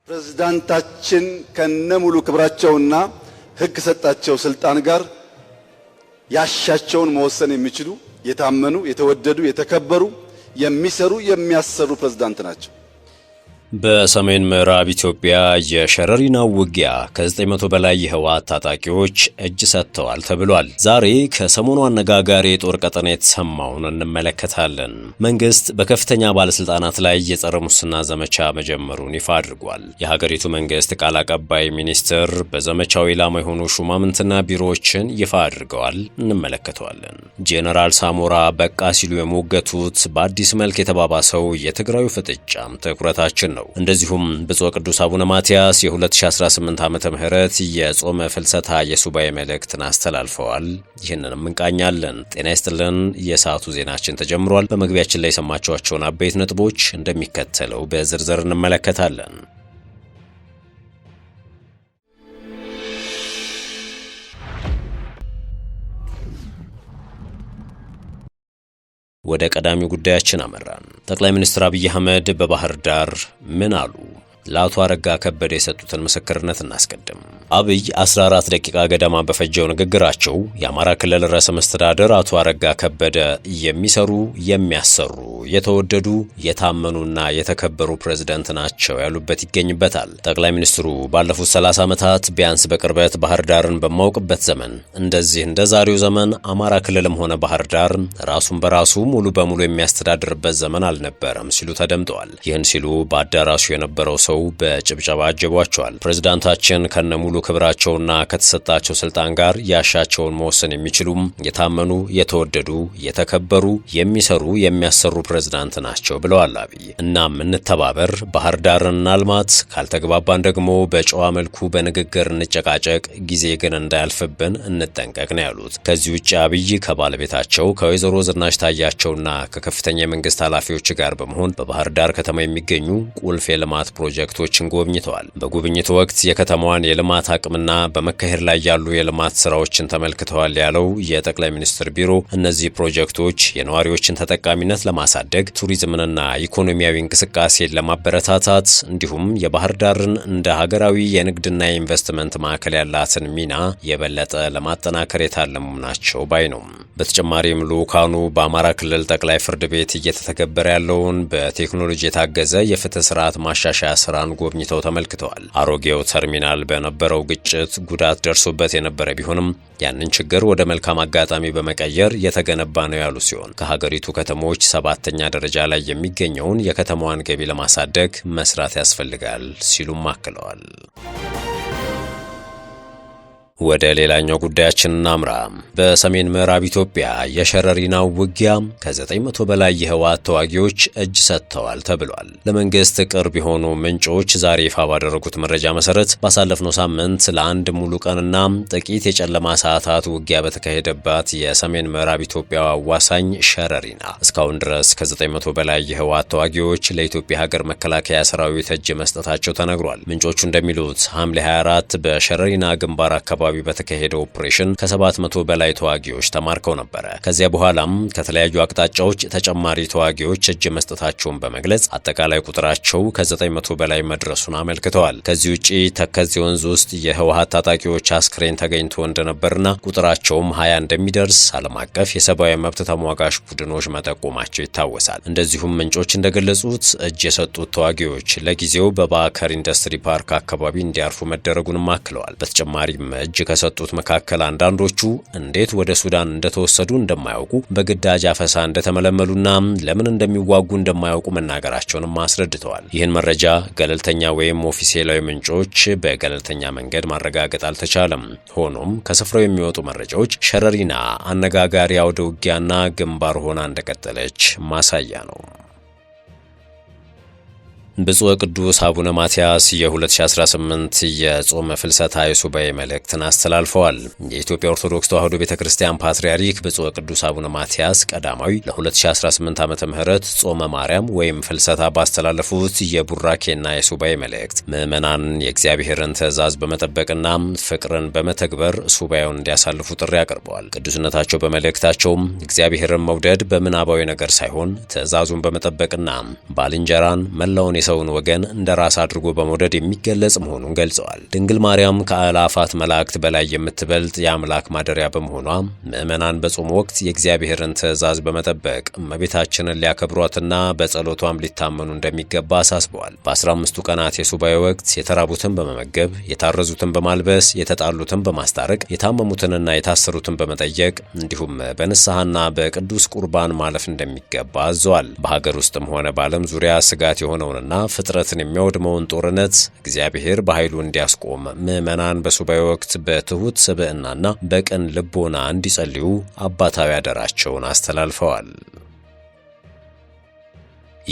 ፕሬዝዳንታችን ከነሙሉ ክብራቸውና ሕግ ሰጣቸው ስልጣን ጋር ያሻቸውን መወሰን የሚችሉ የታመኑ፣ የተወደዱ፣ የተከበሩ፣ የሚሰሩ፣ የሚያሰሩ ፕሬዝዳንት ናቸው። በሰሜን ምዕራብ ኢትዮጵያ የሸረሪናው ውጊያ ከ900 በላይ የህወሓት ታጣቂዎች እጅ ሰጥተዋል ተብሏል። ዛሬ ከሰሞኑ አነጋጋሪ የጦር ቀጠና የተሰማውን እንመለከታለን። መንግስት በከፍተኛ ባለስልጣናት ላይ የጸረ ሙስና ዘመቻ መጀመሩን ይፋ አድርጓል። የሀገሪቱ መንግስት ቃል አቀባይ ሚኒስትር በዘመቻው ኢላማ የሆኑ ሹማምንትና ቢሮዎችን ይፋ አድርገዋል። እንመለከተዋለን። ጄኔራል ሳሞራ በቃ ሲሉ የሞገቱት በአዲስ መልክ የተባባሰው የትግራዩ ፍጥጫም ትኩረታችን ነው። እንደዚሁም ብፁዕ ቅዱስ አቡነ ማትያስ የ2018 ዓመተ ምህረት የጾመ ፍልሰታ የሱባኤ መልእክትን አስተላልፈዋል። ይህንንም እንቃኛለን። ጤና ይስጥልን። የሰዓቱ ዜናችን ተጀምሯል። በመግቢያችን ላይ የሰማችኋቸውን አበይት ነጥቦች እንደሚከተለው በዝርዝር እንመለከታለን። ወደ ቀዳሚው ጉዳያችን አመራን። ጠቅላይ ሚኒስትር አብይ አህመድ በባህር ዳር ምን አሉ? ለአቶ አረጋ ከበደ የሰጡትን ምስክርነት እናስቀድም። አብይ 14 ደቂቃ ገደማ በፈጀው ንግግራቸው የአማራ ክልል ርዕሰ መስተዳድር አቶ አረጋ ከበደ የሚሰሩ፣ የሚያሰሩ፣ የተወደዱ፣ የታመኑና የተከበሩ ፕሬዝዳንት ናቸው ያሉበት ይገኝበታል። ጠቅላይ ሚኒስትሩ ባለፉት 30 ዓመታት ቢያንስ በቅርበት ባህር ዳርን በማውቅበት ዘመን እንደዚህ እንደ ዛሬው ዘመን አማራ ክልልም ሆነ ባህር ዳር ራሱን በራሱ ሙሉ በሙሉ የሚያስተዳድርበት ዘመን አልነበረም ሲሉ ተደምጠዋል። ይህን ሲሉ በአዳራሹ የነበረው ሰው በጭብጨባ አጀቧቸዋል። ፕሬዝዳንታችን ከነሙሉ ክብራቸውና ከተሰጣቸው ስልጣን ጋር ያሻቸውን መወሰን የሚችሉም የታመኑ፣ የተወደዱ፣ የተከበሩ፣ የሚሰሩ፣ የሚያሰሩ ፕሬዝዳንት ናቸው ብለዋል አብይ። እናም እንተባበር፣ ባህር ዳርን እናልማት፣ ካልተግባባን ደግሞ በጨዋ መልኩ በንግግር እንጨቃጨቅ፣ ጊዜ ግን እንዳያልፍብን እንጠንቀቅ ነው ያሉት። ከዚህ ውጭ አብይ ከባለቤታቸው ከወይዘሮ ዝናሽ ታያቸውና ከከፍተኛ የመንግስት ኃላፊዎች ጋር በመሆን በባህር ዳር ከተማ የሚገኙ ቁልፍ የልማት ፕሮጀክቶችን ጎብኝተዋል። በጉብኝቱ ወቅት የከተማዋን የልማት አቅምና በመካሄድ ላይ ያሉ የልማት ስራዎችን ተመልክተዋል ያለው የጠቅላይ ሚኒስትር ቢሮ እነዚህ ፕሮጀክቶች የነዋሪዎችን ተጠቃሚነት ለማሳደግ፣ ቱሪዝምንና ኢኮኖሚያዊ እንቅስቃሴን ለማበረታታት እንዲሁም የባህር ዳርን እንደ ሀገራዊ የንግድና የኢንቨስትመንት ማዕከል ያላትን ሚና የበለጠ ለማጠናከር የታለሙ ናቸው ባይ ነው። በተጨማሪም ልኡካኑ በአማራ ክልል ጠቅላይ ፍርድ ቤት እየተተገበረ ያለውን በቴክኖሎጂ የታገዘ የፍትህ ስርዓት ማሻሻያ ስራን ጎብኝተው ተመልክተዋል። አሮጌው ተርሚናል በነበረው ግጭት ጉዳት ደርሶበት የነበረ ቢሆንም ያንን ችግር ወደ መልካም አጋጣሚ በመቀየር የተገነባ ነው ያሉ ሲሆን ከሀገሪቱ ከተሞች 7ኛ ደረጃ ላይ የሚገኘውን የከተማዋን ገቢ ለማሳደግ መስራት ያስፈልጋል ሲሉም አክለዋል። ወደ ሌላኛው ጉዳያችን እናምራ። በሰሜን ምዕራብ ኢትዮጵያ የሸረሪናው ውጊያ ከ900 በላይ የህወሓት ተዋጊዎች እጅ ሰጥተዋል ተብሏል። ለመንግስት ቅርብ የሆኑ ምንጮች ዛሬ ይፋ ባደረጉት መረጃ መሰረት ባሳለፍነው ሳምንት ለአንድ ሙሉ ቀንና ጥቂት የጨለማ ሰዓታት ውጊያ በተካሄደባት የሰሜን ምዕራብ ኢትዮጵያ አዋሳኝ ሸረሪና እስካሁን ድረስ ከ900 በላይ የህወሓት ተዋጊዎች ለኢትዮጵያ ሀገር መከላከያ ሰራዊት እጅ መስጠታቸው ተነግሯል። ምንጮቹ እንደሚሉት ሐምሌ 24 በሸረሪና ግንባር አካባቢ በተካሄደው ኦፕሬሽን ከ700 በላይ ተዋጊዎች ተማርከው ነበረ። ከዚያ በኋላም ከተለያዩ አቅጣጫዎች ተጨማሪ ተዋጊዎች እጅ መስጠታቸውን በመግለጽ አጠቃላይ ቁጥራቸው ከ900 በላይ መድረሱን አመልክተዋል። ከዚህ ውጪ ተከዜ ወንዝ ውስጥ የህወሓት ታጣቂዎች አስክሬን ተገኝቶ እንደነበርና ቁጥራቸውም 20 እንደሚደርስ ዓለም አቀፍ የሰብአዊ መብት ተሟጋች ቡድኖች መጠቆማቸው ይታወሳል። እንደዚሁም ምንጮች እንደገለጹት እጅ የሰጡት ተዋጊዎች ለጊዜው በባከር ኢንዱስትሪ ፓርክ አካባቢ እንዲያርፉ መደረጉንም አክለዋል። በተጨማሪም እጅ ከሰጡት መካከል አንዳንዶቹ እንዴት ወደ ሱዳን እንደተወሰዱ እንደማያውቁ፣ በግዳጅ አፈሳ እንደተመለመሉና ለምን እንደሚዋጉ እንደማያውቁ መናገራቸውንም አስረድተዋል። ይህን መረጃ ገለልተኛ ወይም ኦፊሴላዊ ምንጮች በገለልተኛ መንገድ ማረጋገጥ አልተቻለም። ሆኖም ከስፍራው የሚወጡ መረጃዎች ሸረሪና አነጋጋሪ አውደ ውጊያና ግንባር ሆና እንደቀጠለች ማሳያ ነው። ብፁዕ ቅዱስ አቡነ ማትያስ የ2018 የጾመ ፍልሰታ የሱባኤ መልእክትን አስተላልፈዋል። የኢትዮጵያ ኦርቶዶክስ ተዋሕዶ ቤተክርስቲያን ፓትርያርክ ብፁዕ ቅዱስ አቡነ ማትያስ ቀዳማዊ ለ2018 ዓመተ ምህረት ጾመ ማርያም ወይም ፍልሰታ ባስተላለፉት የቡራኬና የሱባኤ መልእክት ምዕመናን የእግዚአብሔርን ትእዛዝ በመጠበቅና ፍቅርን በመተግበር ሱባኤውን እንዲያሳልፉ ጥሪ አቅርበዋል። ቅዱስነታቸው በመልእክታቸውም እግዚአብሔርን መውደድ በምናባዊ ነገር ሳይሆን ትእዛዙን በመጠበቅና ባልንጀራን መላውን የሰውን ወገን እንደ ራስ አድርጎ በመውደድ የሚገለጽ መሆኑን ገልጸዋል። ድንግል ማርያም ከአእላፋት መላእክት በላይ የምትበልጥ የአምላክ ማደሪያ በመሆኗ ምዕመናን በጾም ወቅት የእግዚአብሔርን ትእዛዝ በመጠበቅ እመቤታችንን ሊያከብሯትና በጸሎቷም ሊታመኑ እንደሚገባ አሳስበዋል። በ15ቱ ቀናት የሱባኤ ወቅት የተራቡትን በመመገብ፣ የታረዙትን በማልበስ፣ የተጣሉትን በማስታረቅ፣ የታመሙትንና የታሰሩትን በመጠየቅ እንዲሁም በንስሐና በቅዱስ ቁርባን ማለፍ እንደሚገባ አዘዋል። በሀገር ውስጥም ሆነ በዓለም ዙሪያ ስጋት የሆነውንና ፍጥረትን የሚያወድመውን ጦርነት እግዚአብሔር በኃይሉ እንዲያስቆም ምዕመናን በሱባኤ ወቅት በትሑት ስብዕናና በቅን ልቦና እንዲጸልዩ አባታዊ አደራቸውን አስተላልፈዋል።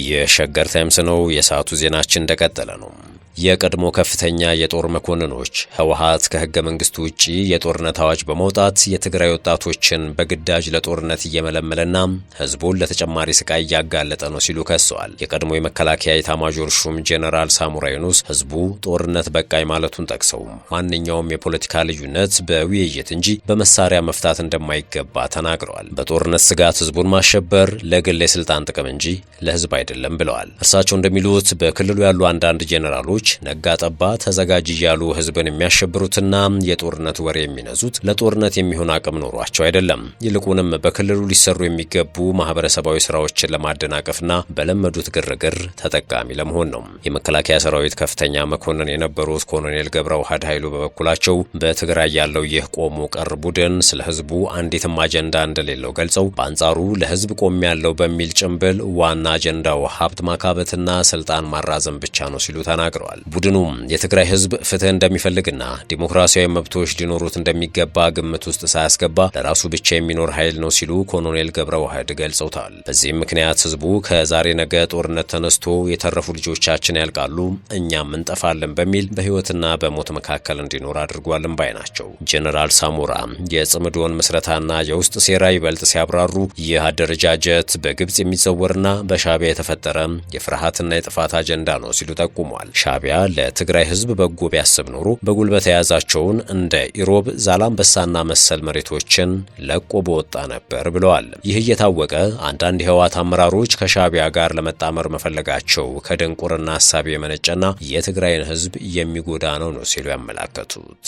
የሸገር ታይምስ ነው። የሰዓቱ ዜናችን እንደቀጠለ ነው። የቀድሞ ከፍተኛ የጦር መኮንኖች ህወሓት ከህገ መንግስቱ ውጪ የጦርነት አዋጅ በመውጣት የትግራይ ወጣቶችን በግዳጅ ለጦርነት እየመለመለና ህዝቡን ለተጨማሪ ስቃይ እያጋለጠ ነው ሲሉ ከሰዋል። የቀድሞ የመከላከያ ኤታማዦር ሹም ጄኔራል ሳሞራ የኑስ ህዝቡ ጦርነት በቃኝ ማለቱን ጠቅሰው ማንኛውም የፖለቲካ ልዩነት በውይይት እንጂ በመሳሪያ መፍታት እንደማይገባ ተናግረዋል። በጦርነት ስጋት ህዝቡን ማሸበር ለግል የስልጣን ጥቅም እንጂ ለህዝብ አይደለም ብለዋል። እርሳቸው እንደሚሉት በክልሉ ያሉ አንዳንድ ጄኔራሎች ነጋ ጠባ ተዘጋጅ እያሉ ህዝብን የሚያሸብሩትና የጦርነት ወሬ የሚነዙት ለጦርነት የሚሆን አቅም ኖሯቸው አይደለም። ይልቁንም በክልሉ ሊሰሩ የሚገቡ ማህበረሰባዊ ስራዎችን ለማደናቀፍና በለመዱት ግርግር ተጠቃሚ ለመሆን ነው። የመከላከያ ሰራዊት ከፍተኛ መኮንን የነበሩት ኮሎኔል ገብረ ዋህድ ኃይሉ በበኩላቸው በትግራይ ያለው ይህ ቆሞ ቀር ቡድን ስለ ህዝቡ አንዲትም አጀንዳ እንደሌለው ገልጸው በአንጻሩ ለህዝብ ቆም ያለው በሚል ጭንብል ዋና አጀንዳው ሀብት ማካበትና ስልጣን ማራዘም ብቻ ነው ሲሉ ተናግረዋል። ቡድኑም የትግራይ ህዝብ ፍትህ እንደሚፈልግና ዲሞክራሲያዊ መብቶች ሊኖሩት እንደሚገባ ግምት ውስጥ ሳያስገባ ለራሱ ብቻ የሚኖር ኃይል ነው ሲሉ ኮሎኔል ገብረ ዋህድ ገልጸውታል። በዚህም ምክንያት ህዝቡ ከዛሬ ነገ ጦርነት ተነስቶ የተረፉ ልጆቻችን ያልቃሉ፣ እኛም እንጠፋለን በሚል በህይወትና በሞት መካከል እንዲኖር አድርጓልን ባይ ናቸው። ጄኔራል ሳሞራ የጽምዶን ምስረታና የውስጥ ሴራ ይበልጥ ሲያብራሩ ይህ አደረጃጀት በግብጽ የሚዘወርና በሻዕቢያ የተፈጠረ የፍርሃትና የጥፋት አጀንዳ ነው ሲሉ ጠቁመዋል። ሻዕቢያ ለትግራይ ህዝብ በጎ ቢያስብ ኖሮ በጉልበት የያዛቸውን እንደ ኢሮብ፣ ዛላምበሳና መሰል መሬቶችን ለቆ በወጣ ነበር ብለዋል። ይህ እየታወቀ አንዳንድ የህወሓት አመራሮች ከሻዕቢያ ጋር ለመጣመር መፈለጋቸው ከድንቁርና ሐሳብ የመነጨና የትግራይን ህዝብ የሚጎዳ ነው ሲሉ ያመላከቱት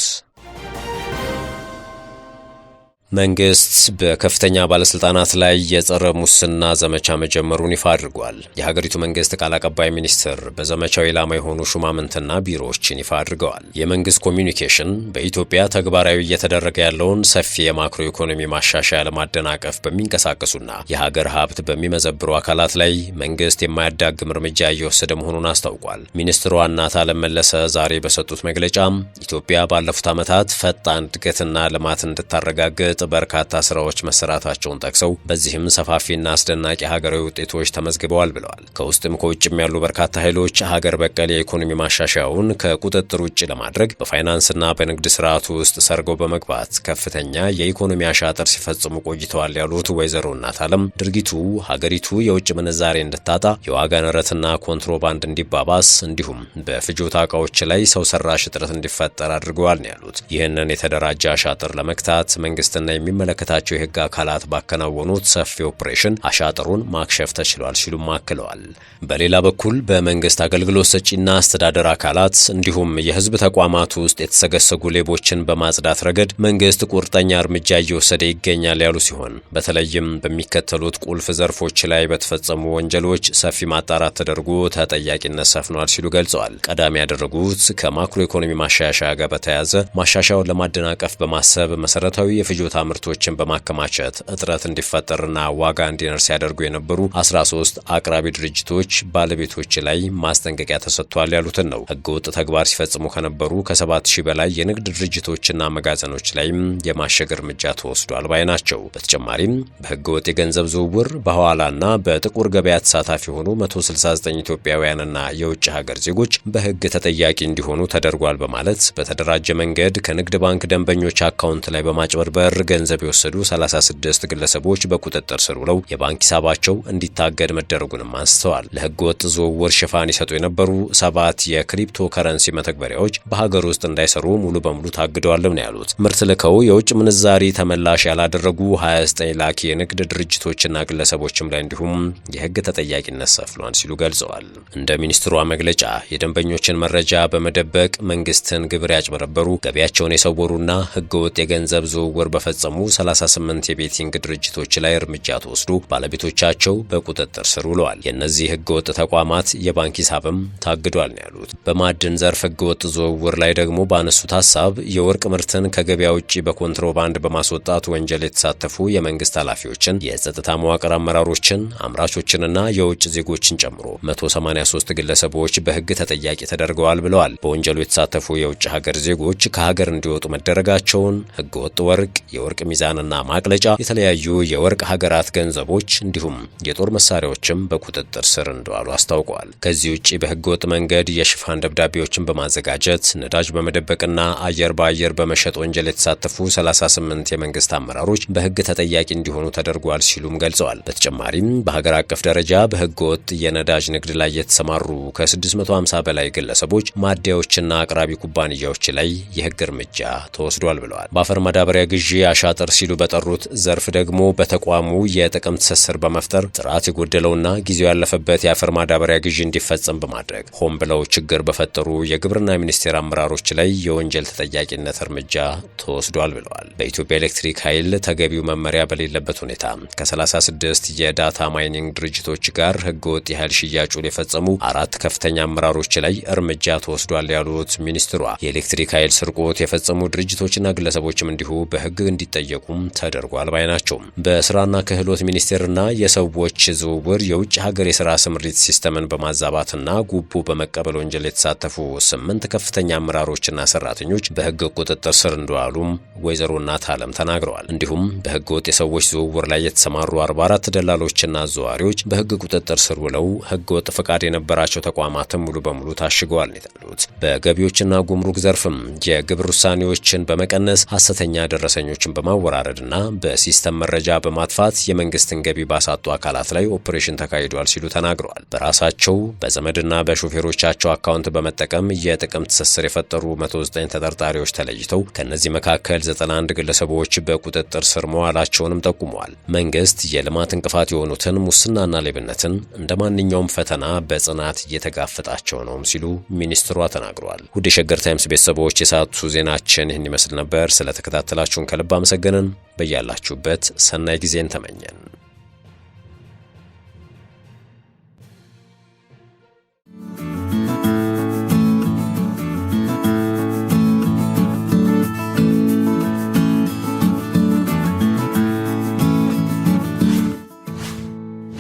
መንግስት በከፍተኛ ባለስልጣናት ላይ የጸረ ሙስና ዘመቻ መጀመሩን ይፋ አድርጓል። የሀገሪቱ መንግስት ቃል አቀባይ ሚኒስትር በዘመቻው ኢላማ የሆኑ ሹማምንትና ቢሮዎችን ይፋ አድርገዋል። የመንግስት ኮሚዩኒኬሽን በኢትዮጵያ ተግባራዊ እየተደረገ ያለውን ሰፊ የማክሮ ኢኮኖሚ ማሻሻያ ለማደናቀፍ በሚንቀሳቀሱና የሀገር ሀብት በሚመዘብሩ አካላት ላይ መንግስት የማያዳግም እርምጃ እየወሰደ መሆኑን አስታውቋል። ሚኒስትሯ እናት አለም መለሰ ዛሬ በሰጡት መግለጫ ኢትዮጵያ ባለፉት ዓመታት ፈጣን እድገትና ልማት እንድታረጋግጥ በርካታ ስራዎች መሰራታቸውን ጠቅሰው በዚህም ሰፋፊና አስደናቂ ሀገራዊ ውጤቶች ተመዝግበዋል ብለዋል። ከውስጥም ከውጭም ያሉ በርካታ ኃይሎች ሀገር በቀል የኢኮኖሚ ማሻሻያውን ከቁጥጥር ውጭ ለማድረግ በፋይናንስና በንግድ ስርዓቱ ውስጥ ሰርገው በመግባት ከፍተኛ የኢኮኖሚ አሻጥር ሲፈጽሙ ቆይተዋል ያሉት ወይዘሮ እናት አለም ድርጊቱ ሀገሪቱ የውጭ ምንዛሬ እንድታጣ፣ የዋጋ ንረትና ኮንትሮባንድ እንዲባባስ እንዲሁም በፍጆታ እቃዎች ላይ ሰው ሰራሽ እጥረት እንዲፈጠር አድርገዋል ነው ያሉት። ይህንን የተደራጀ አሻጥር ለመክታት መንግስትና የሚመለከታቸው የህግ አካላት ባከናወኑት ሰፊ ኦፕሬሽን አሻጥሩን ማክሸፍ ተችሏል ሲሉም አክለዋል። በሌላ በኩል በመንግስት አገልግሎት ሰጪና አስተዳደር አካላት እንዲሁም የህዝብ ተቋማት ውስጥ የተሰገሰጉ ሌቦችን በማጽዳት ረገድ መንግስት ቁርጠኛ እርምጃ እየወሰደ ይገኛል ያሉ ሲሆን በተለይም በሚከተሉት ቁልፍ ዘርፎች ላይ በተፈጸሙ ወንጀሎች ሰፊ ማጣራት ተደርጎ ተጠያቂነት ሰፍኗል ሲሉ ገልጸዋል። ቀዳሚ ያደረጉት ከማክሮ ኢኮኖሚ ማሻሻያ ጋር በተያያዘ ማሻሻያውን ለማደናቀፍ በማሰብ መሰረታዊ የፍጆታ ምርቶችን በማከማቸት እጥረት እንዲፈጠርና ዋጋ እንዲነር ሲያደርጉ የነበሩ 13 አቅራቢ ድርጅቶች ባለቤቶች ላይ ማስጠንቀቂያ ተሰጥቷል ያሉትን ነው። ህገወጥ ተግባር ሲፈጽሙ ከነበሩ ከ7000 በላይ የንግድ ድርጅቶችና መጋዘኖች ላይም የማሸግ እርምጃ ተወስዷል ባይ ናቸው። በተጨማሪም በህገወጥ የገንዘብ ዝውውር በሐዋላና በጥቁር ገበያ ተሳታፊ የሆኑ 169 ኢትዮጵያውያንና የውጭ ሀገር ዜጎች በህግ ተጠያቂ እንዲሆኑ ተደርጓል በማለት በተደራጀ መንገድ ከንግድ ባንክ ደንበኞች አካውንት ላይ በማጭበርበር ገንዘብ የወሰዱ 36 ግለሰቦች በቁጥጥር ስር ውለው የባንክ ሂሳባቸው እንዲታገድ መደረጉንም አንስተዋል። ለህገ ወጥ ዝውውር ሽፋን ይሰጡ የነበሩ 7 የክሪፕቶ ከረንሲ መተግበሪያዎች በሀገር ውስጥ እንዳይሰሩ ሙሉ በሙሉ ታግደዋል ነው ያሉት። ምርት ልከው የውጭ ምንዛሪ ተመላሽ ያላደረጉ 29 ላኪ የንግድ ድርጅቶችና ግለሰቦችም ላይ እንዲሁም የህግ ተጠያቂነት ሰፍሏል ሲሉ ገልጸዋል። እንደ ሚኒስትሯ መግለጫ የደንበኞችን መረጃ በመደበቅ መንግስትን ግብር ያጭበረበሩ፣ ገቢያቸውን የሰወሩና ህገወጥ የገንዘብ ዝውውር በፈጸሙ 38 የቤቲንግ ድርጅቶች ላይ እርምጃ ተወስዶ ባለቤቶቻቸው በቁጥጥር ስር ውለዋል። የእነዚህ ህገወጥ ተቋማት የባንክ ሂሳብም ታግዷል ነው ያሉት። በማዕድን ዘርፍ ህገወጥ ዝውውር ላይ ደግሞ ባነሱት ሀሳብ የወርቅ ምርትን ከገበያ ውጭ በኮንትሮባንድ በማስወጣት ወንጀል የተሳተፉ የመንግስት ኃላፊዎችን፣ የጸጥታ መዋቅር አመራሮችን፣ አምራቾችንና የውጭ ዜጎችን ጨምሮ 183 ግለሰቦች በህግ ተጠያቂ ተደርገዋል ብለዋል። በወንጀሉ የተሳተፉ የውጭ ሀገር ዜጎች ከሀገር እንዲወጡ መደረጋቸውን፣ ህገወጥ ወርቅ፣ የወርቅ ሚዛንና ማቅለጫ፣ የተለያዩ የወርቅ ሀገራት ገንዘቦች እንዲሁም የጦር መሳሪያዎችም በቁጥጥር ስር እንደዋሉ አስታውቀዋል። ከዚህ ውጭ በህገወጥ መንገድ የሽፋን ደብዳቤዎችን በማዘጋጀት ነዳጅ በመደበቅና አየር በአየር በመሸጥ ወንጀል የተሳተፉ 38 የመንግስት አመራሮች በህግ ተጠያቂ እንዲሆኑ ተደርጓል ሲሉም ገልጸዋል። በተጨማሪም በሀገር አቀፍ ደረጃ በህገወጥ የነዳጅ ንግድ ላይ የተሰማሩ ከ650 በላይ ግለሰቦች፣ ማደያዎችና አቅራቢ ኩባንያዎች ላይ የህግ እርምጃ ተወስዷል ብለዋል። በአፈር ማዳበሪያ ግዢ አሻጥር ሲሉ በጠሩት ዘርፍ ደግሞ በተቋሙ የጥቅም ትስስር በመፍጠር ጥራት የጎደለውና ጊዜው ያለፈበት የአፈር ማዳበሪያ ግዢ እንዲፈጸም በማድረግ ሆን ብለው ችግር በፈጠሩ የግብርና ሚኒስቴር አመራሮች ላይ የወንጀል ተጠያቂነት እርምጃ ተወስዷል ብለዋል። በኢትዮጵያ ኤሌክትሪክ ኃይል ተገቢው መመሪያ በሌለበት ሁኔታ ከ36 የዳታ ማይኒንግ ድርጅቶች ጋር ህገወጥ የኃይል ሽያጩን የፈጸሙ 4 ከፍተኛ አመራሮች ላይ እርምጃ ተወስዷል ያሉት ሚኒስትሯ የኤሌክትሪክ ኃይል ስርቆት የፈጸሙ ድርጅቶችና ግለሰቦችም እንዲሁ በህግ እንዲጠየቁም ተደርጓል ባይ ናቸው። በስራና ክህሎት ሚኒስቴርና የሰዎች ዝውውር የውጭ ሀገር የስራ ስምሪት ሲስተምን በማዛባትና ጉቦ በመቀበል ወንጀል የተሳተፉ 8 ከፍተኛ አመራሮችና ሰራተኞች በህግ ቁጥጥር ስር እንደዋሉም ወይዘሮ እናት አለም ተናግረዋል። እንዲሁም በህገ ወጥ የሰዎች ዝውውር ላይ የተሰማሩ 44 ደላሎችና አዘዋሪዎች በህግ ቁጥጥር ስር ውለው ህገ ወጥ ፈቃድ የነበራቸው ተቋማትም ሙሉ በሙሉ ታሽገዋል ነው የተባሉት። በገቢዎችና ጉምሩክ ዘርፍም የግብር ውሳኔዎችን በመቀነስ ሐሰተኛ ደረሰኞችን በማወራረድና በሲስተም መረጃ በማጥፋት የመንግስትን ገቢ ባሳጡ አካላት ላይ ኦፕሬሽን ተካሂዷል ሲሉ ተናግረዋል። በራሳቸው በዘመድና በሾፌሮቻቸው አካውንት በመጠቀም የጥቅም ትስስር የፈጠሩ 109 ተጠርጣሪዎች ተለይተው ከነዚህ መካከል 91 ግለሰቦች በቁጥጥር ስር መዋላቸውንም ጠቁመዋል። መንግስት የልማት እንቅፋት የሆኑትን ሙስናና ሌብነትን እንደ ማንኛውም ፈተና በጽናት እየተጋፈጣቸው ነው ሲሉ ሚኒስትሯ ተናግረዋል። ውድ የሸገር ታይምስ ቤተሰቦች የሰዓቱ ዜናችን ይህን ይመስል ነበር። ስለተከታተላችሁን ከልብ አመሰገንን። በያላችሁበት ሰናይ ጊዜን ተመኘን።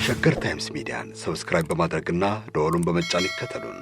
ሸገር ታይምስ ሚዲያን ሰብስክራይብ በማድረግና ደወሉን በመጫን ይከተሉን።